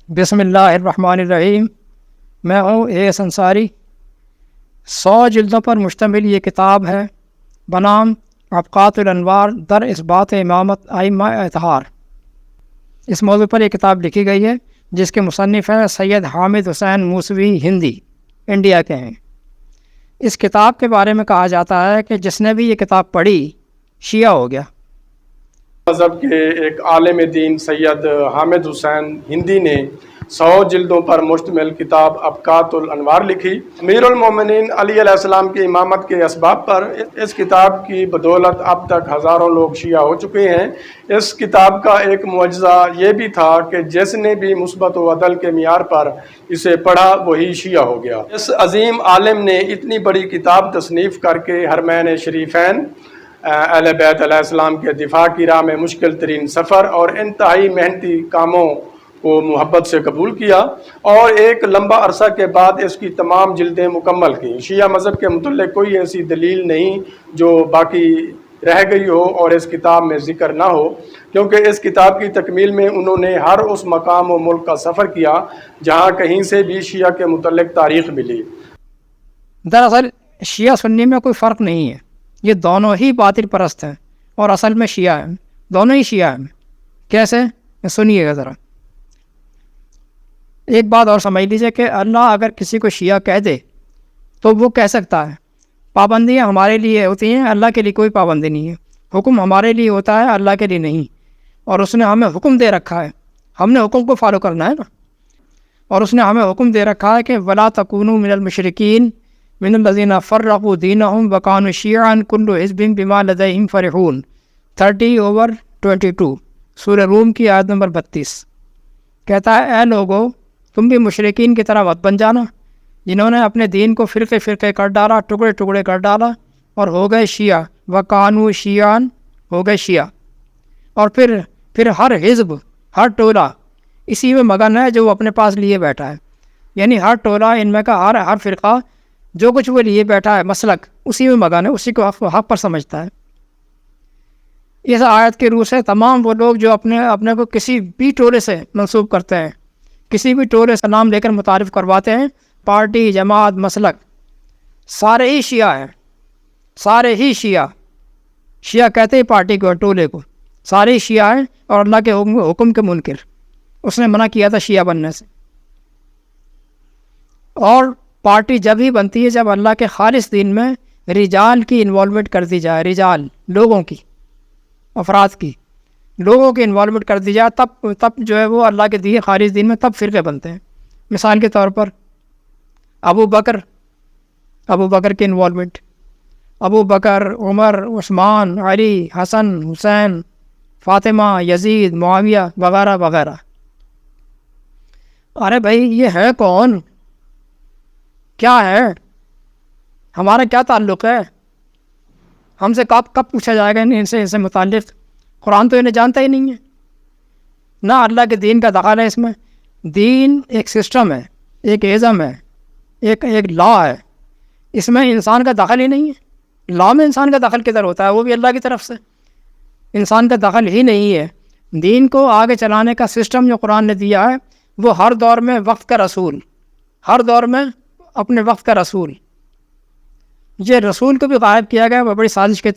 بسم اللہ الرحمن الرحیم۔ میں ہوں ایس انصاری۔ 100 جلدوں پر مشتمل یہ کتاب ہے بنام ابقات الانوار در اثبات امامت ائمہ اطہار۔ اس موضوع پر یہ کتاب لکھی گئی ہے جس کے مصنف ہیں سید حامد حسین موسوی ہندی، انڈیا کے ہیں۔ اس کتاب کے بارے میں کہا جاتا ہے کہ جس نے بھی یہ کتاب پڑھی شیعہ ہو گیا۔ مذہب کے ایک عالم دین سید حامد حسین ہندی نے 100 جلدوں پر مشتمل کتاب ابقات الانوار لکھی۔ امیر المومنین علی علیہ السلام کی امامت کے اسباب پر اس کتاب کی بدولت اب تک ہزاروں لوگ شیعہ ہو چکے ہیں۔ اس کتاب کا ایک معجزہ یہ بھی تھا کہ جس نے بھی مثبت و عدل کے معیار پر اسے پڑھا وہی شیعہ ہو گیا۔ اس عظیم عالم نے اتنی بڑی کتاب تصنیف کر کے حرمین شریفین، اہل بیت علیہ السلام کے دفاع کی راہ میں مشکل ترین سفر اور انتہائی محنتی کاموں کو محبت سے قبول کیا اور ایک لمبا عرصہ کے بعد اس کی تمام جلدیں مکمل کی۔ شیعہ مذہب کے متعلق کوئی ایسی دلیل نہیں جو باقی رہ گئی ہو اور اس کتاب میں ذکر نہ ہو، کیونکہ اس کتاب کی تکمیل میں انہوں نے ہر اس مقام و ملک کا سفر کیا جہاں کہیں سے بھی شیعہ کے متعلق تاریخ ملی۔ دراصل شیعہ سنی میں کوئی فرق نہیں ہے، یہ دونوں ہی باطل پرست ہیں اور اصل میں شیعہ ہیں، دونوں ہی شیعہ ہیں۔ کیسے؟ سنیے گا ذرا۔ ایک بات اور سمجھ لیجیے کہ اللہ اگر کسی کو شیعہ کہہ دے تو وہ کہہ سکتا ہے۔ پابندیاں ہمارے لیے ہوتی ہیں، اللہ کے لیے کوئی پابندی نہیں ہے۔ حکم ہمارے لیے ہوتا ہے، اللہ کے لیے نہیں، اور اس نے ہمیں حکم دے رکھا ہے، ہم نے حکم کو فالو کرنا ہے نا۔ اور اس نے ہمیں حکم دے رکھا ہے کہ ولا تکونوا من المشرکین من الذین فرقوا دینہم وکانوا شیعا کل حزب بما لدیہم فرحون، 30/22، سورہ روم کی آیت نمبر 32۔ کہتا ہے اے لوگو تم بھی مشرکین کی طرح مت بن جانا جنہوں نے اپنے دین کو فرقے فرقے کر ڈالا، ٹکڑے ٹکڑے کر ڈالا اور ہو گئے شیعہ، وکانوا شیعا، ہو گئے شیعہ۔ اور پھر ہر حزب، ہر ٹولہ اسی میں مگن ہے جو وہ اپنے پاس لیے بیٹھا ہے، یعنی ہر ٹولہ ان میں کا ہر فرقہ جو کچھ وہ لیے بیٹھا ہے مسلک، اسی میں مگن ہے، اسی کو حق پر سمجھتا ہے۔ اس آیت کے روح سے تمام وہ لوگ جو اپنے کو کسی بھی ٹولے سے منسوب کرتے ہیں، کسی بھی ٹولے سے نام لے کر متعارف کرواتے ہیں، پارٹی، جماعت، مسلک، سارے ہی شیعہ ہیں، سارے ہی شیعہ کہتے ہیں پارٹی کو، ٹولے کو، سارے ہی شیعہ ہیں اور اللہ کے حکم کے منکر۔ اس نے منع کیا تھا شیعہ بننے سے۔ اور پارٹی جب ہی بنتی ہے جب اللہ کے خالص دین میں رجال کی انوالومنٹ کر دی جائے، رجال، لوگوں کی، افراد کی، لوگوں کی انوالومنٹ کر دی جائے، تب جو ہے وہ اللہ کے دیے خالص دین میں تب فرقے بنتے ہیں۔ مثال کے طور پر ابو بکر کی انوالومنٹ، ابو بکر، عمر، عثمان، علی، حسن، حسین، فاطمہ، یزید، معاویہ وغیرہ وغیرہ۔ ارے بھائی یہ ہے کون؟ کیا ہے؟ ہمارا کیا تعلق ہے؟ ہم سے کب پوچھا جائے گا ان سے متعلق؟ قرآن تو انہیں جانتا ہی نہیں ہے، نہ اللہ کے دین کا دخل ہے اس میں۔ دین ایک سسٹم ہے، ایک ازم ہے، ایک لا ہے، اس میں انسان کا دخل ہی نہیں ہے۔ لا میں انسان کا دخل کدھر ہوتا ہے؟ وہ بھی اللہ کی طرف سے، انسان کا دخل ہی نہیں ہے۔ دین کو آگے چلانے کا سسٹم جو قرآن نے دیا ہے وہ ہر دور میں وقت کا رسول، ہر دور میں اپنے وقت کا رسول، یہ رسول کو بھی غائب کیا گیا بڑی سازش کے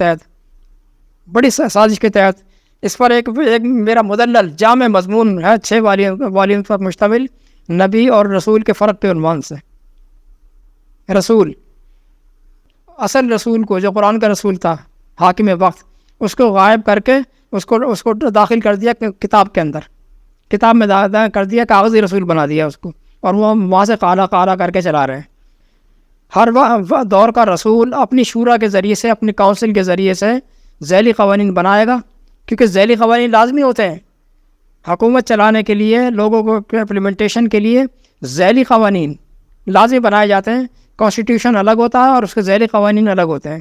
تحت، اس پر ایک میرا مدلل جامع مضمون ہے 6 والیوم پر مشتمل، نبی اور رسول کے فرق کے عنوان سے۔ رسول، اصل رسول کو جو قرآن کا رسول تھا، حاکم وقت، اس کو غائب کر کے اس کو داخل کر دیا کتاب کے اندر، کتاب میں کر دیا، کاغذی رسول بنا دیا اس کو، اور وہ وہاں سے کالا کر کے چلا رہے ہیں۔ ہر دور کا رسول اپنی شورا کے ذریعے سے، اپنی کونسل کے ذریعے سے ذیلی قوانین بنائے گا، کیونکہ ذیلی قوانین لازمی ہوتے ہیں حکومت چلانے کے لیے، لوگوں کو امپلیمنٹیشن کے لیے ذیلی قوانین لازمی بنائے جاتے ہیں۔ کانسٹیٹیوشن الگ ہوتا ہے اور اس کے ذیلی قوانین الگ ہوتے ہیں،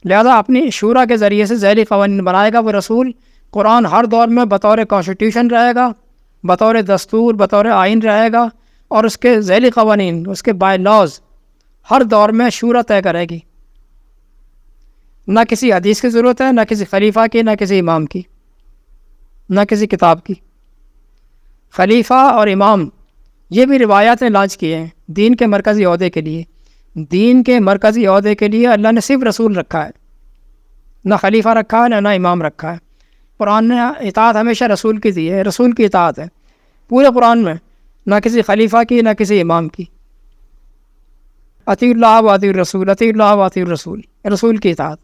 لہذا اپنی شورا کے ذریعے سے ذیلی قوانین بنائے گا وہ رسول۔ قرآن ہر دور میں بطور کانسٹیٹیوشن رہے گا، بطور دستور، بطور آئین رہے گا، اور اس کے ذیلی قوانین، اس کے بائی لاز ہر دور میں شورا طے کرے گی۔ نہ کسی حدیث کی ضرورت ہے، نہ کسی خلیفہ کی، نہ کسی امام کی، نہ کسی کتاب کی۔ خلیفہ اور امام یہ بھی روایات نے لانچ کیے ہیں دین کے مرکزی عہدے کے لیے. دین کے مرکزی عہدے کے لیے اللہ نے صرف رسول رکھا ہے، نہ خلیفہ رکھا ہے نہ امام رکھا ہے. قرآن نے اطاعت ہمیشہ رسول کی دی ہے، رسول کی اطاعت ہے پورے قرآن میں، نہ کسی خلیفہ کی نہ کسی امام کی. اطیع اللہ و اطیع الرسول، اطیع اللہ و اطیع الرسول، رسول کی اطاعت.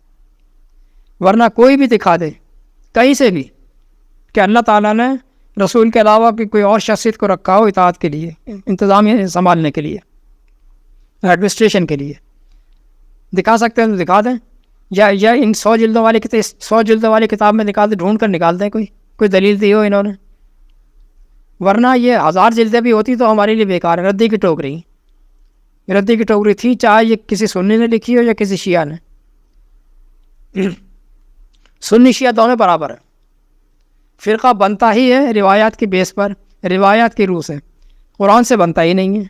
ورنہ کوئی بھی دکھا دے کہیں سے بھی کہ اللہ تعالیٰ نے رسول کے علاوہ کوئی اور شخصیت کو رکھا ہو اطاعت کے لیے، انتظامیہ سنبھالنے کے لیے، ایڈمنسٹریشن کے لیے، دکھا سکتے ہیں تو دکھا دیں، یا ان 100 جلدوں والی کتاب میں ڈھونڈ کر نکال دیں کوئی دلیل دی ہو انہوں نے. ورنہ یہ 1000 جلدیں بھی ہوتی تو ہمارے لیے بیکار ہے. ردی کی ٹوکری تھی، چاہے یہ کسی سنی نے لکھی ہو یا کسی شیعہ نے. سنی شیعہ دونوں برابر ہے. فرقہ بنتا ہی ہے روایات کی بیس پر، روایات کی روح سے، قرآن سے بنتا ہی نہیں ہے.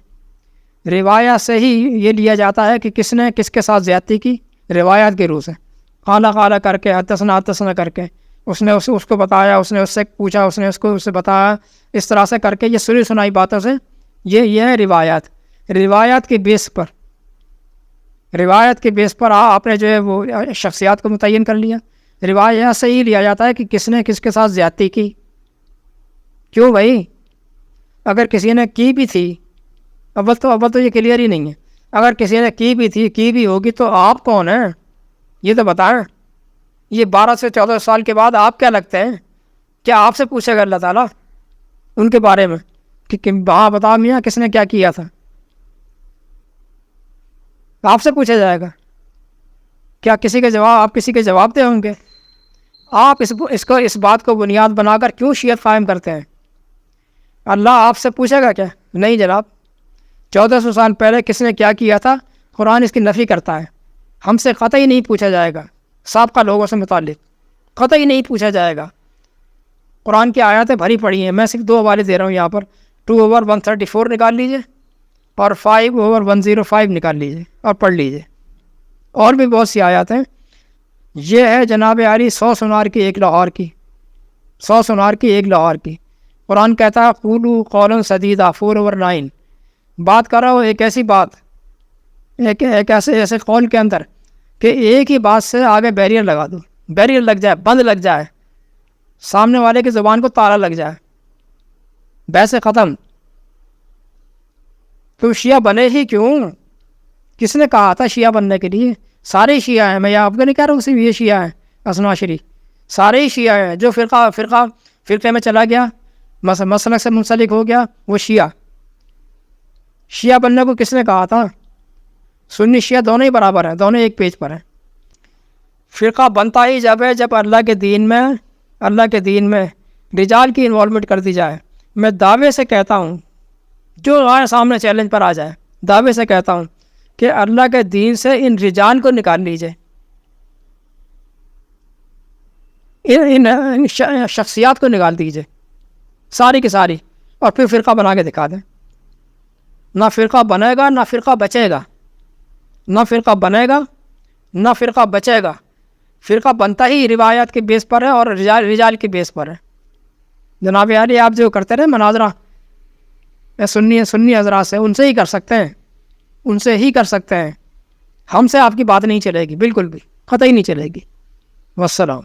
روایات سے ہی یہ لیا جاتا ہے کہ کس نے کس کے ساتھ زیادتی کی، روایات کی روح سے، قالا کر کے، حدثنا کر کے، اس نے اس کو بتایا، اس نے اس سے پوچھا، اس نے اس کو اس سے بتایا، اس طرح سے کر کے یہ سنی سنائی باتوں سے یہ ہے روایات کی بیس پر آپ نے جو ہے وہ شخصیات کو متعین کر لیا. روایات سے ہی لیا جاتا ہے کہ کس نے کس کے ساتھ زیادتی کی. کیوں بھائی؟ اگر کسی نے کی بھی تھی، اول تو یہ کلیئر ہی نہیں ہے. اگر کسی نے کی بھی تھی، کی بھی ہوگی، تو آپ کون ہیں یہ تو بتائیں. یہ 12 سے 14 سال کے بعد آپ کیا لگتے ہیں؟ کیا آپ سے پوچھے گا اللہ تعالیٰ ان کے بارے میں کہ ہاں بتا میاں کس نے کیا کیا تھا؟ آپ سے پوچھا جائے گا. کیا آپ کسی کے جواب دے ہوں گے؟ آپ اس بات کو بنیاد بنا کر کیوں شیعت قائم کرتے ہیں؟ اللہ آپ سے پوچھے گا کیا؟ نہیں جناب. 1400 سال پہلے کس نے کیا کیا تھا قرآن اس کی نفی کرتا ہے. ہم سے قطعی نہیں پوچھا جائے گا، سابقہ لوگوں سے متعلق قطعی نہیں پوچھا جائے گا. قرآن کی آیاتیں بھری پڑی ہیں. میں صرف 2 حوالے دے رہا ہوں یہاں پر. 2/134 نکال لیجئے اور 5/105 نکال لیجئے اور پڑھ لیجئے. اور بھی بہت سی آیات ہیں. یہ ہے جناب عالی 100 سنار کی ایک لاہور کی، 100 سنار کی ایک لاہور کی. قرآن کہتا ہے قولوا قولا سدیدا 4/9. بات کر رہا ہوں ایک ایسی بات، ایک ایسے قول کے اندر کہ ایک ہی بات سے آگے بیریئر لگا دو، بیریئر لگ جائے، بند لگ جائے، سامنے والے کی زبان کو تالا لگ جائے، بحث ختم. تو شیعہ بنے ہی کیوں؟ کس نے کہا تھا شیعہ بننے کے لیے؟ سارے شیعہ ہیں. میں آپ کو نہیں کہہ رہا ہوں صرف یہ شیعہ ہیں اثناعشری، سارے ہی شیعہ ہیں. جو فرقے میں چلا گیا، مسلک سے منسلک ہو گیا، وہ شیعہ بننے کو کس نے کہا تھا؟ سنی شیعہ دونوں ہی برابر ہیں، دونوں ایک پیج پر ہیں. فرقہ بنتا ہی جب اللہ کے دین میں رجال کی انوالومنٹ کر دی جائے. میں دعوے سے کہتا ہوں، جو سامنے چیلنج پر آ جائے، دعوے سے کہتا ہوں کہ اللہ کے دین سے ان رجال کو نکال لیجئے، ان شخصیات کو نکال دیجئے ساری کی ساری، اور پھر فرقہ بنا کے دکھا دیں. نہ فرقہ بنے گا، نہ فرقہ بچے گا، نہ فرقہ بنے گا، نہ فرقہ بچے گا. فرقہ بنتا ہی روایات کے بیس پر ہے اور رجال کے بیس پر ہے. جناب عالی آپ جو کرتے رہے مناظرہ سنی حضرات سے، ان سے ہی کر سکتے ہیں، ہم سے آپ کی بات نہیں چلے گی، بالکل بھی قطعی نہیں چلے گی. والسلام.